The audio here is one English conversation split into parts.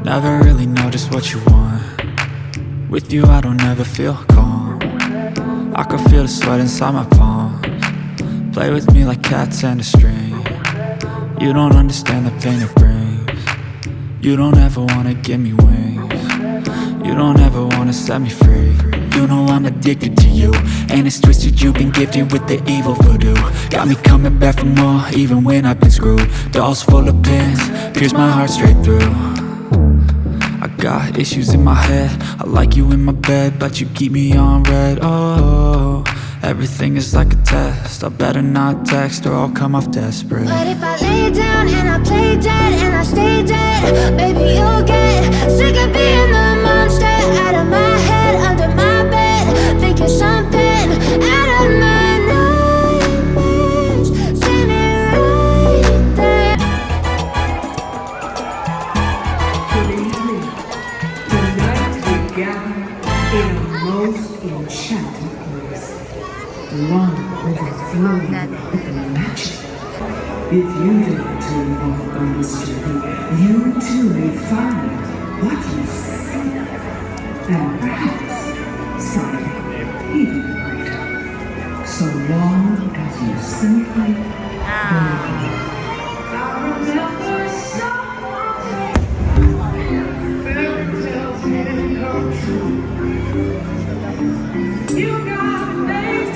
Never really know just what you want. With you I don't ever feel calm. I can feel the sweat inside my palms. Play with me like cats and a string. You don't understand the pain it brings. You don't ever wanna give me wings. You don't ever wanna set me free. You know I'm addicted to you, and it's twisted, you've been gifted with the evil voodoo. Got me coming back for more, even when I've been screwed. Dolls full of pins, pierce my heart straight through. I got issues in my head, I like you in my bed, but you keep me on red. Oh, everything is like a test, I better not text or I'll come off desperate. But if I lay down and I play dead and I stay dead, baby you'll get sick of being the monster out of my head, under my bed, thinking something out of my nightmares, standing right there. Tonight we gather in a most enchanting place, one overflowing with magic. If you dare to embark on this journey, you too may find what you seek, and perhaps something even greater. So long as you simply believe. I remember someone fairy tales didn't come true. You got a name.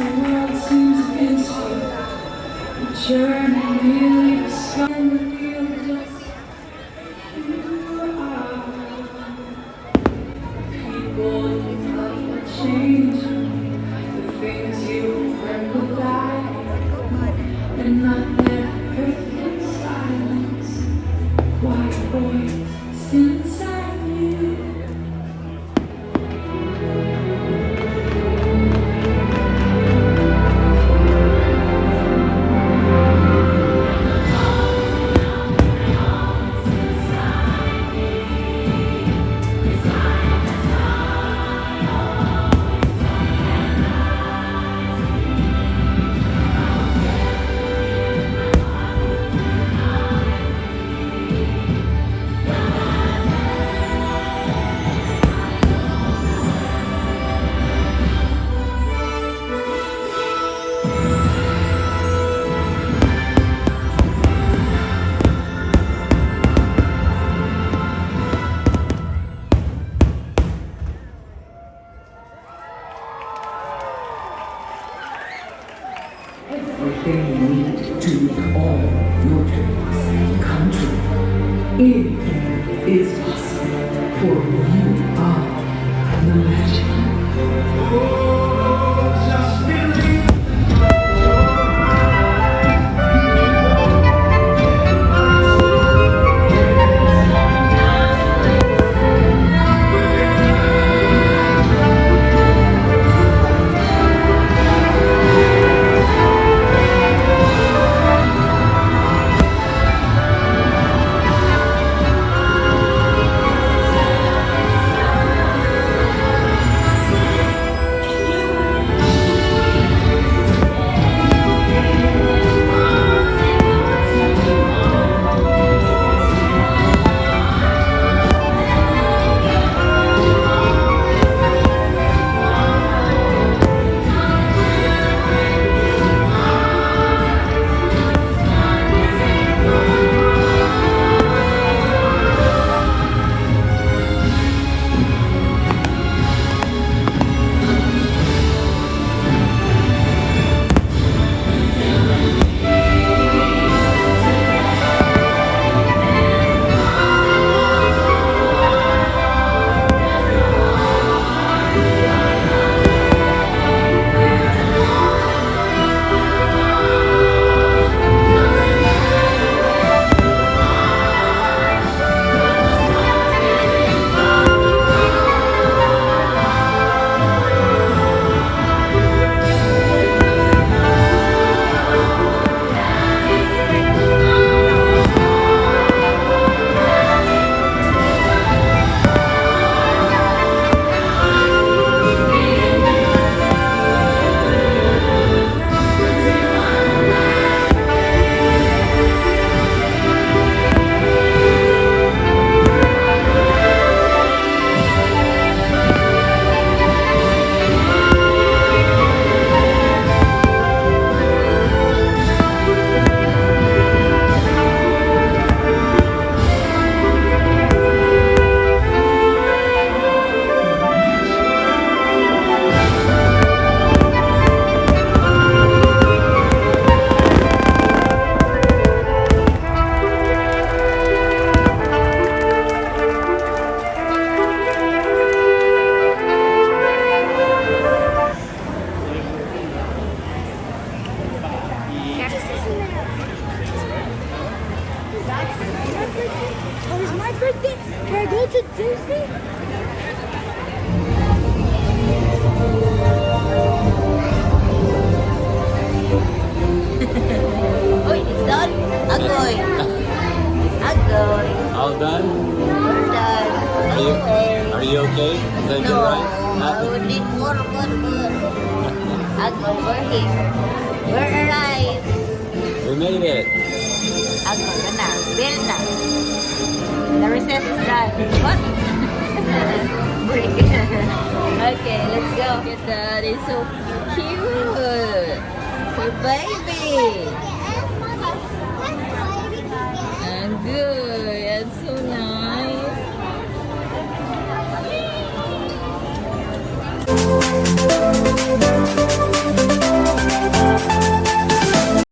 the world seems against you. The journey really begun to feel just who you are. People are changing, the things you remember die, and not that perfect silence. Quiet voice still inside you. Everything you need to make all your dreams come true. Anything is possible, for you are the magic. Oh, it's my birthday? Can I go to Disney? Oi, it's done? Agoy. Agoy. All done? We're done. Are you okay? Is that No, right? I would need more. Agoy, we're here. We're arrived. We made it. Agoy ka na. Bell na. The recess is done. What? Break. Okay, let's go. Look at that. It's so cute. For baby. And good.